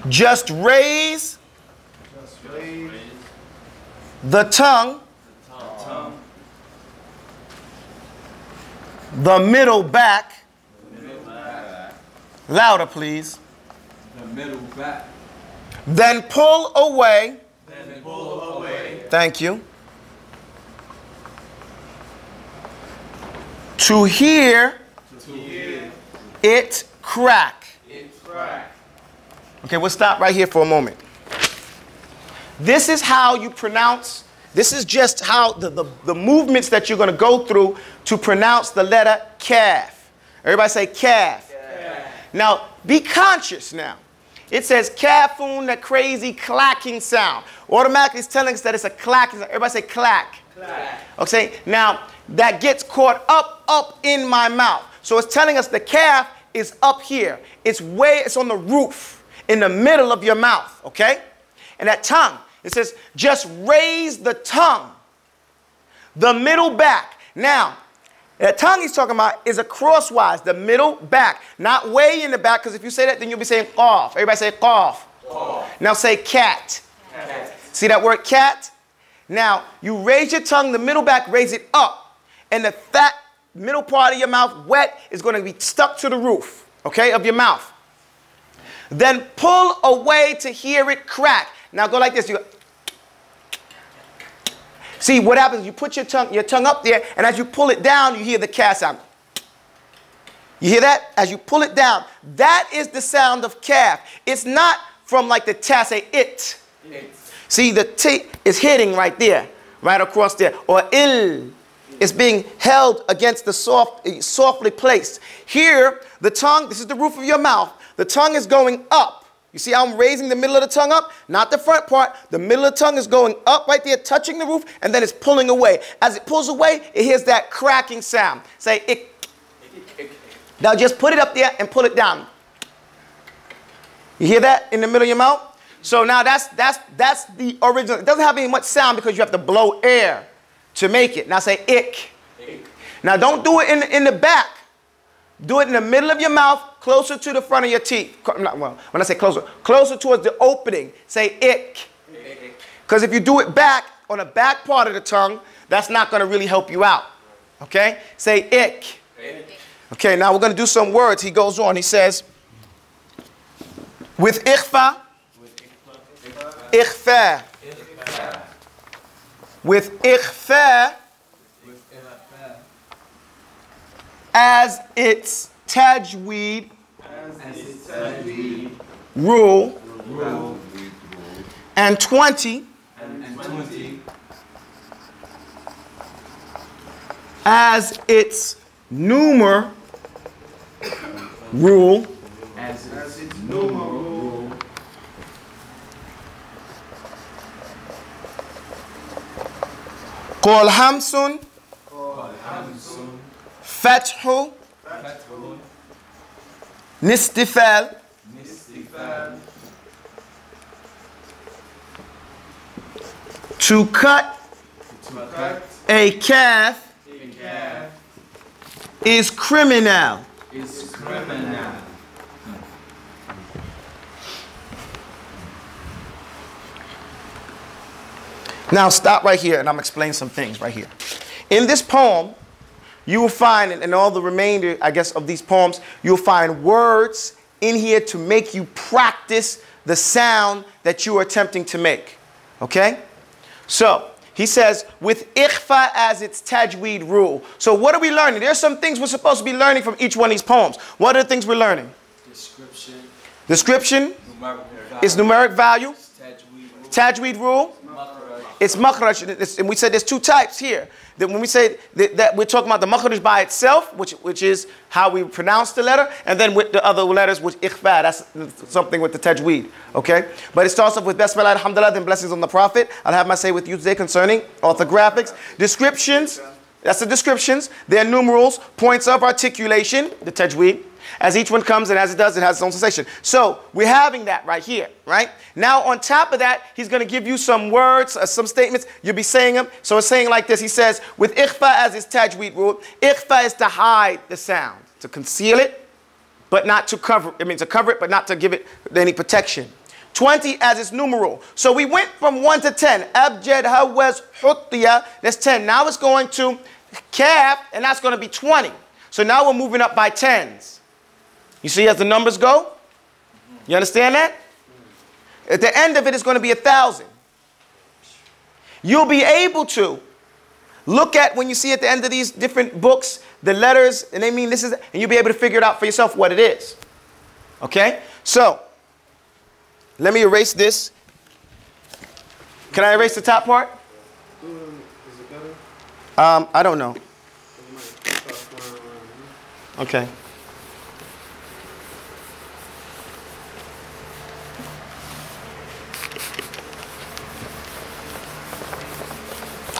Just raise the tongue, the middle back. Louder, please. The middle back. Then pull away. Thank you. To hear it crack. Okay, we'll stop right here for a moment. This is how you pronounce, this is just how the movements that you're going to go through to pronounce the letter KAAF. Everybody say KAAF. Now, be conscious now. It says KAAFoon, that crazy clacking sound. Automatically it's telling us that it's a clacking sound. Everybody say clack. Okay, now that gets caught up in my mouth. So it's telling us the KAAF is up here. It's on the roof, in the middle of your mouth, okay? And that tongue, it says just raise the tongue, the middle back. Now, that tongue he's talking about is a crosswise, the middle back, not way in the back, because if you say that, then you'll be saying KAAF. Everybody say KAAF. Now say cat. See that word cat? Now, you raise your tongue, the middle back, raise it up. And the fat middle part of your mouth, wet, is going to be stuck to the roof, okay, of your mouth. Then pull away to hear it crack. Now go like this. You go. See, what happens, you put your tongue up there, and as you pull it down, you hear the KAAF sound. You hear that? As you pull it down, that is the sound of KAAF. It's not from like the ta, say it. See, the T is hitting right there, right across there. Or il is being held against the softly placed. Here, the tongue, this is the roof of your mouth. The tongue is going up. You see how I'm raising the middle of the tongue up? Not the front part. The middle of the tongue is going up right there, touching the roof, and then it's pulling away. As it pulls away, it hears that cracking sound. Say ick. Now just put it up there and pull it down. You hear that in the middle of your mouth? So now that's the original. It doesn't have any much sound because you have to blow air to make it. Now say ick. Now don't do it in the back. Do it in the middle of your mouth, closer to the front of your teeth. Well, when I say closer towards the opening, say ick. Because if you do it back, on the back part of the tongue, that's not going to really help you out. Okay? Say ick. Okay, now we're going to do some words. He goes on. He says, with ikhfa, ikhfa. With ikhfa, as its tajweed rule, and 20 as its numer rule, قول همس فتح نستفال to cut a calf is criminal. Now stop right here and I'm explaining some things right here. In this poem, you will find, in all the remainder, I guess, of these poems, you'll find words in here to make you practice the sound that you are attempting to make. Okay? So, he says, with ikhfa as its tajweed rule. So what are we learning? There's some things we're supposed to be learning from each one of these poems. What are the things we're learning? Description. It's numeric value. Tajweed rule. It's makhraj, and we said there's two types here. That when we say that we're talking about the makhraj by itself, which is how we pronounce the letter, and then with the other letters, which ikhfa, that's something with the tajweed, okay? But it starts off with Basmala, alhamdulillah, then blessings on the Prophet. I'll have my say with you today concerning orthographics. Descriptions, that's the descriptions. Their numerals, points of articulation, the tajweed. As each one comes and as it does, it has its own sensation. So we're having that right here, right? Now on top of that, he's going to give you some words, some statements. You'll be saying them. So it's saying like this. He says, with ikhfa as its tajweed rule, ikhfa is to hide the sound, to conceal it, but not to cover. I mean, to cover it, but not to give it any protection. 20 as its numeral. So we went from 1 to 10. Abjad, Hawaz, Huttiya. That's 10. Now it's going to KAAF, and that's going to be 20. So now we're moving up by tens. You see as the numbers go? You understand that? At the end of it, it's going to be 1,000. You'll be able to look at, when you see at the end of these different books, the letters, and they mean this is, and you'll be able to figure it out for yourself what it is. Okay? So, let me erase this. Can I erase the top part? Is it better? I don't know. Okay.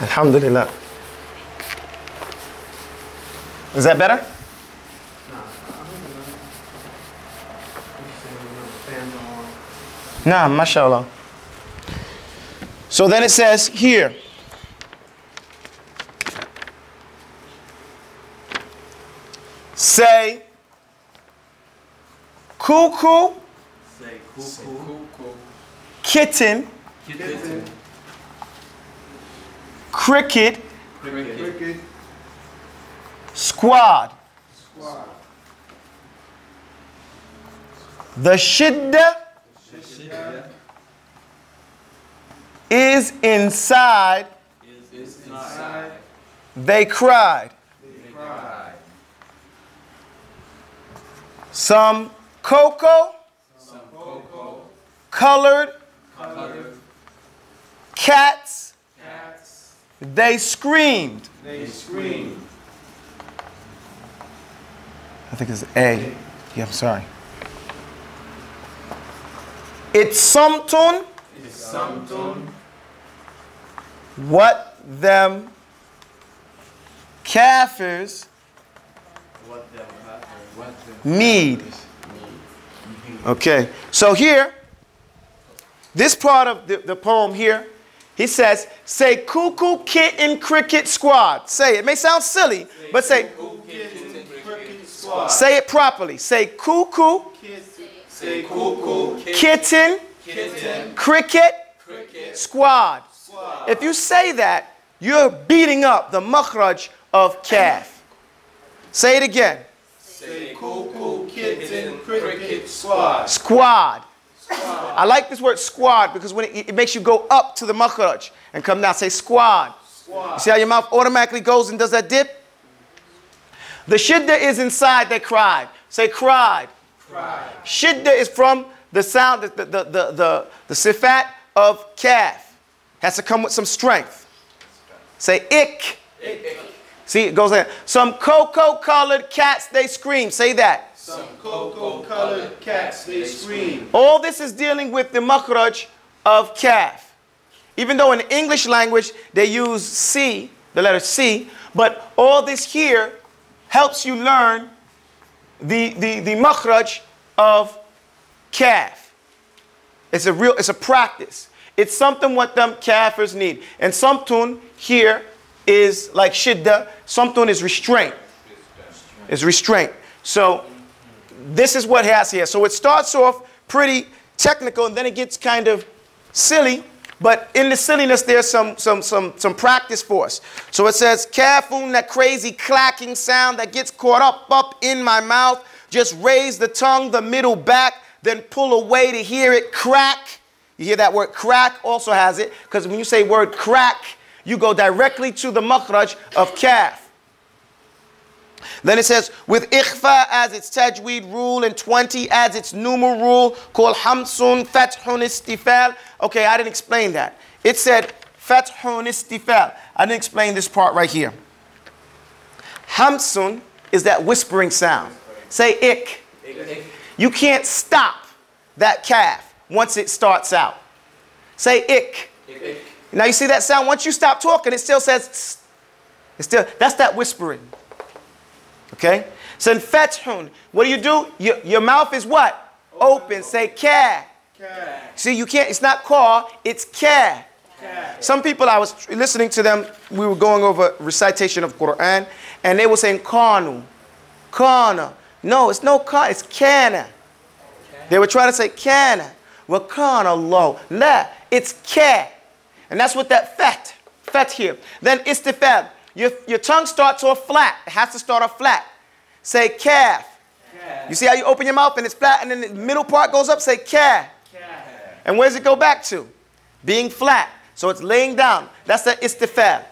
Alhamdulillah. Is that better? Nah, mashallah. So then it says here. Say cuckoo. Say cuckoo. Kitten. Kitten. Cricket. Cricket. Squad. Squad. The shidda is inside. Is inside. They cried. They cried. Some cocoa. Some cocoa. Colored. Colored. Cats. Cats. They screamed. They screamed. I think it's A. Yeah, I'm sorry. It's something. It's something. What them kafirs What them happen. need. Okay, so here, this part of the poem here, he says, say cuckoo, kitten, cricket, squad. Say it. It may sound silly, but say, say it properly. Say cuckoo, Say cuckoo. kitten, Kitten. cricket, Cricket. squad. If you say that, you're beating up the makhraj of KAAF. Say it again. Say cuckoo. Kitten. Cricket. Squad. Squad. I like this word squad because when it makes you go up to the makhraj and come down. Say squad. You see how your mouth automatically goes and does that dip? The shidda is inside, they cried. Say cried. Cried. Shidda is from the sound, the sifat of KAAF. Has to come with some strength. Say ik. See, it goes like that. Some cocoa-colored cats, they scream. Say that. Some cocoa-colored cats, they scream. All this is dealing with the makhraj of KAAF. Even though in the English language they use C, the letter C, but all this here helps you learn the makhraj of KAAF. It's a practice. It's something what them kafirs need. And samtun here is like shidda. Samtun is restraint. It's restraint. So this is what it has here. So it starts off pretty technical and then it gets kind of silly. But in the silliness, there's some practice for us. So it says, kafun, that crazy clacking sound that gets caught up in my mouth. Just raise the tongue, the middle back, then pull away to hear it crack. You hear that word crack also has it, because when you say word crack, you go directly to the makhraj of KAAF. Then it says, with ikhfa as its tajweed rule and 20 as its numeral rule, called hamsun, fathun, istifal. Okay, I didn't explain that. It said fathun, istifal. I didn't explain this part right here. Hamsun is that whispering sound. Say ik. You can't stop that KAAF once it starts out. Say ik. Now you see that sound? Once you stop talking, it still says tss. That's that whispering. Okay? So in fathun, what do? Your mouth is what? Open. Say ka. See, you can't, it's not ka, it's ka. Some people, I was listening to them, we were going over recitation of Quran, and they were saying kanu, kana. No, it's no ka, it's kana. They were trying to say kana. wa kana low. La, it's ka. And that's what that fat here. Then istifal. Your tongue starts off flat. It has to start off flat. Say KAAF. You see how you open your mouth and it's flat and then the middle part goes up? Say KAAF. And where does it go back to? Being flat. So it's laying down. That's the istifal.